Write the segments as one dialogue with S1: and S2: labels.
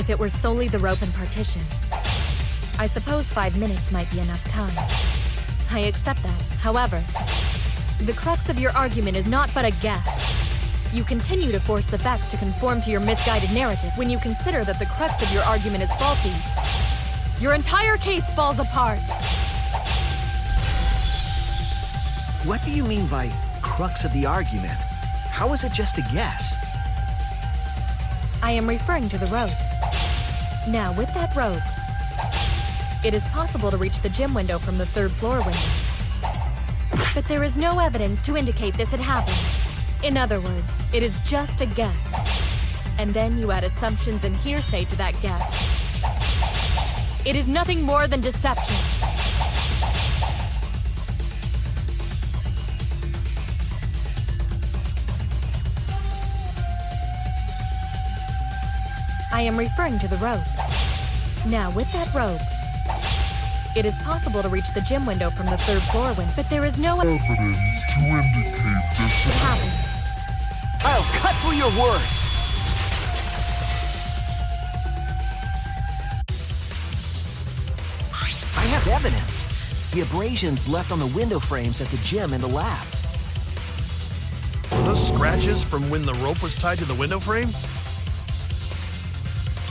S1: If it were solely the rope and partition, I suppose 5 minutes might be enough time. I accept that. However, the crux of your argument is not but a guess. You continue to force the facts to conform to your misguided narrative. When you consider that the crux of your argument is faulty, your entire case falls apart.
S2: What do you mean by crux of the argument? How is it just a guess?
S1: I am referring to the rope. Now, with that rope, it is possible to reach the gym window from the 3rd floor window. But there is no evidence to indicate this had happened. In other words, it is just a guess. And then you add assumptions and hearsay to that guess. It is nothing more than deception. I am referring to the rope. Now, with that rope, it is possible to reach the gym window from the 3rd floor window, but there is no evidence
S3: to indicate this
S1: would happen.
S2: I'll cut through your words! I have evidence. The abrasions left on the window frames at the gym and the lab.
S4: Were those scratches from when the rope was tied to the window frame?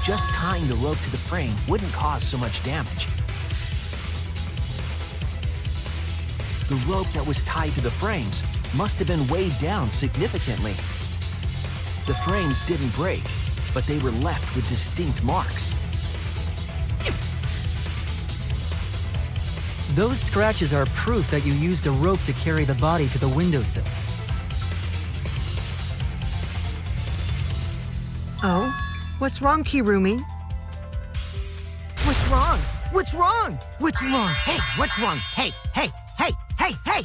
S2: Just tying the rope to the frame wouldn't cause so much damage. The rope that was tied to the frames must have been weighed down significantly. The frames didn't break, but they were left with distinct marks.
S5: Those scratches are proof that you used a rope to carry the body to the windowsill.
S6: Oh? What's wrong, Kirumi? What's wrong? What's wrong? What's wrong? Hey, what's wrong? Hey, hey, hey, hey, hey!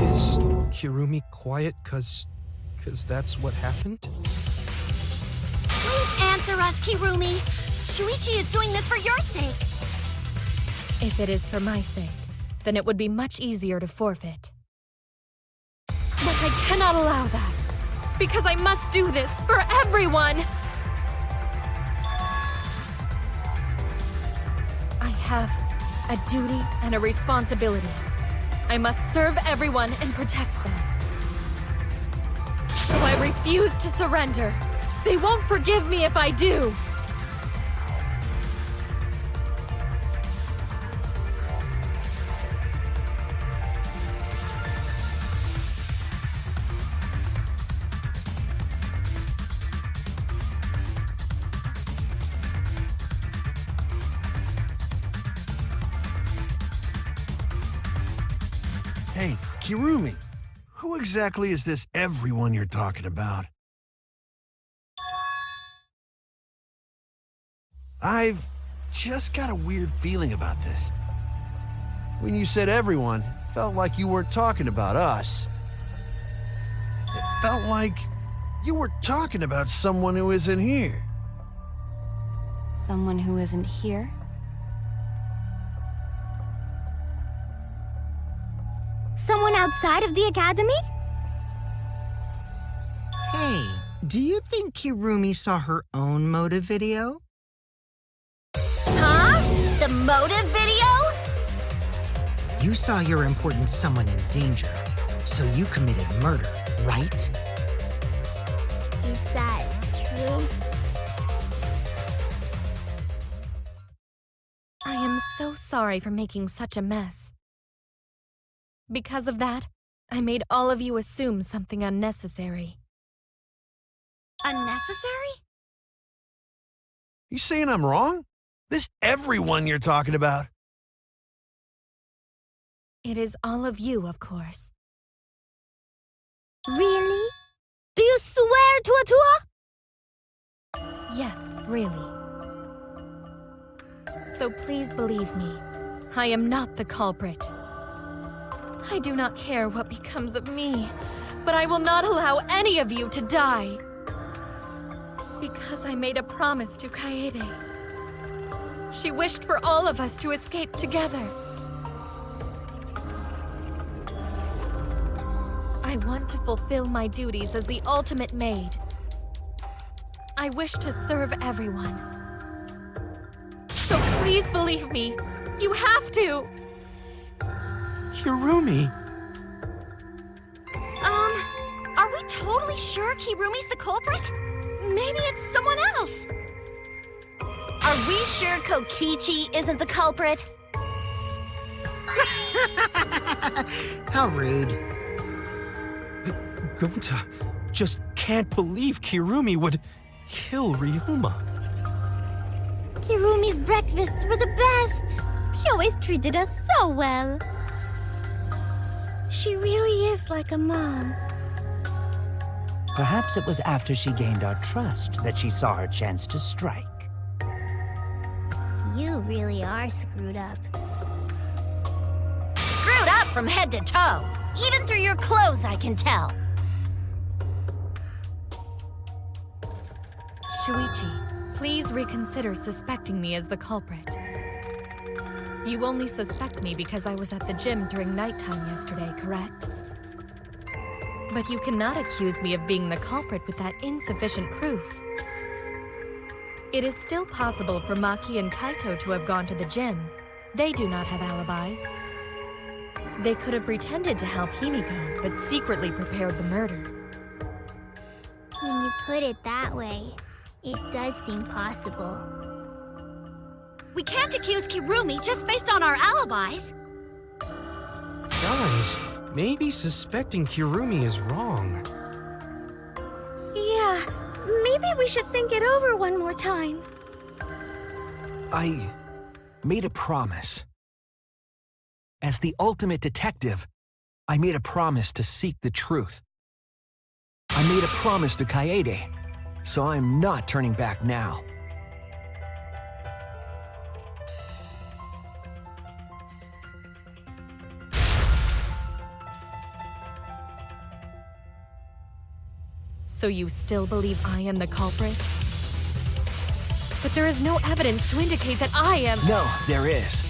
S7: Is Kirumi quiet cause that's what happened?
S8: Please answer us, Kirumi. Shuichi is doing this for your sake.
S1: If it is for my sake, then it would be much easier to forfeit. But I cannot allow that, because I must do this for everyone! I have a duty and a responsibility. I must serve everyone and protect them. So I refuse to surrender. They won't forgive me if I do.
S4: Hey, Kirumi, who exactly is this everyone you're talking about? I've just got a weird feeling about this. When you said everyone, it felt like you weren't talking about us. It felt like you were talking about someone who isn't here.
S8: Someone who isn't here? Someone outside of the academy?
S6: Hey, do you think Kirumi saw her own motive video?
S8: Huh? The motive video?
S6: You saw your important someone in danger, so you committed murder, right?
S8: Is that true?
S1: I am so sorry for making such a mess. Because of that, I made all of you assume something unnecessary.
S8: Unnecessary?
S4: You saying I'm wrong? This everyone you're talking about?
S1: It is all of you, of course.
S8: Really? Do you swear, Tua?
S1: Yes, really. So please believe me, I am not the culprit. I do not care what becomes of me, but I will not allow any of you to die. Because I made a promise to Kaede. She wished for all of us to escape together. I want to fulfill my duties as the ultimate maid. I wish to serve everyone. So please believe me. You have to!
S7: Kirumi!
S8: Are we totally sure Kirumi's the culprit? Maybe it's someone else. Are we sure Kokichi isn't the culprit?
S6: How rude.
S7: Gonta just can't believe Kirumi would kill Ryuma.
S9: Kirumi's breakfasts were the best. She always treated us so well. She really is like a mom.
S10: Perhaps it was after she gained our trust that she saw her chance to strike.
S9: You really are screwed up.
S8: Screwed up from head to toe. Even through your clothes, I can tell.
S1: Shuichi, please reconsider suspecting me as the culprit. You only suspect me because I was at the gym during nighttime yesterday, correct? But you cannot accuse me of being the culprit with that insufficient proof. It is still possible for Maki and Kaito to have gone to the gym. They do not have alibis. They could have pretended to help Himiko, but secretly prepared the murder.
S9: When you put it that way, it does seem possible.
S8: We can't accuse Kirumi just based on our alibis.
S7: Guys, maybe suspecting Kirumi is wrong.
S9: Yeah, maybe we should think it over one more time.
S2: I made a promise. As the ultimate detective, I made a promise to seek the truth. I made a promise to Kaede, so I'm not turning back now.
S1: So you still believe I am the culprit? But there is no evidence to indicate that I am—
S2: No, there is.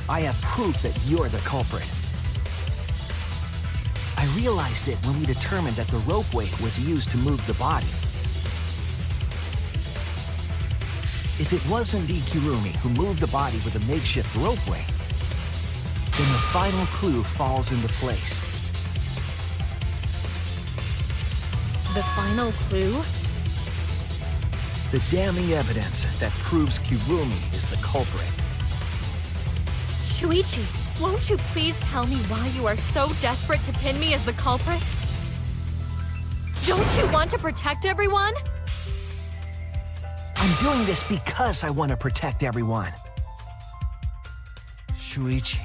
S2: I have proof that you're the culprit. I realized it when we determined that the rope weight was used to move the body. If it was indeed Kirumi who moved the body with a makeshift rope weight, then the final clue falls into place.
S1: The final clue?
S2: The damning evidence that proves Kirumi is the culprit.
S1: Shuichi, won't you please tell me why you are so desperate to pin me as the culprit? Don't you want to protect everyone?
S2: I'm doing this because I want to protect everyone.
S4: Shuichi.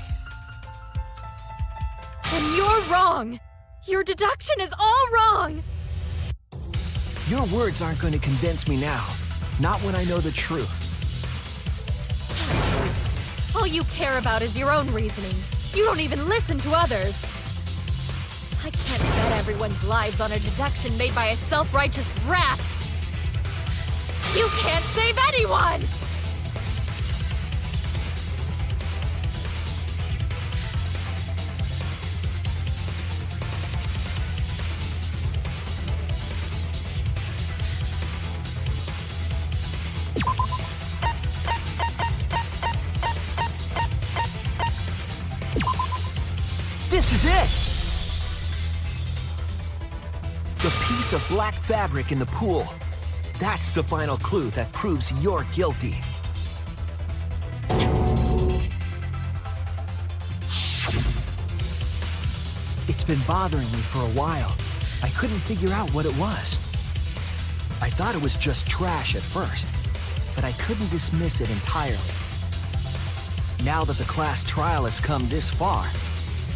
S1: Then you're wrong! Your deduction is all wrong!
S2: Your words aren't going to convince me now. Not when I know the truth.
S1: All you care about is your own reasoning. You don't even listen to others. I can't bet everyone's lives on a deduction made by a self-righteous brat. You can't save anyone!
S2: This is it! The piece of black fabric in the pool. That's the final clue that proves you're guilty. It's been bothering me for a while. I couldn't figure out what it was. I thought it was just trash at first, but I couldn't dismiss it entirely. Now that the class trial has come this far,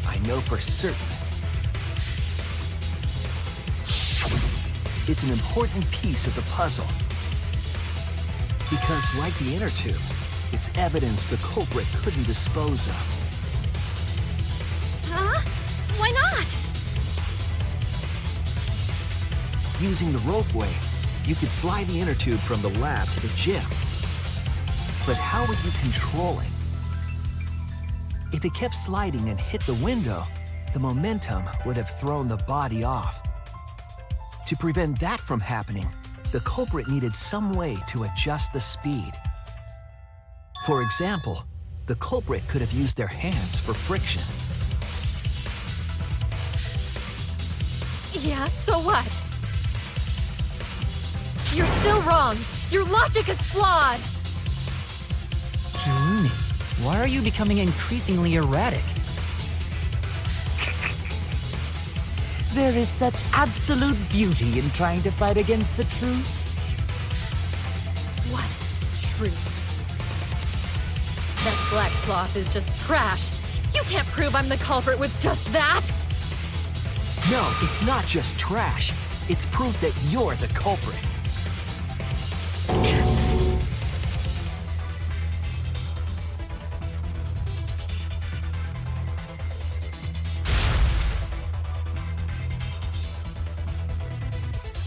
S2: I know for certain. It's an important piece of the puzzle. Because, like the inner tube, it's evidence the culprit couldn't dispose of.
S8: Huh? Why not?
S2: Using the ropeway, you could slide the inner tube from the lab to the gym. But how would you control it? If it kept sliding and hit the window, the momentum would have thrown the body off. To prevent that from happening, the culprit needed some way to adjust the speed. For example, the culprit could have used their hands for friction.
S1: Yeah, so what? You're still wrong. Your logic is flawed.
S5: Kirumi, why are you becoming increasingly erratic?
S10: There is such absolute beauty in trying to fight against the truth.
S1: What truth? That black cloth is just trash. You can't prove I'm the culprit with just that.
S2: No, it's not just trash. It's proof that you're the culprit.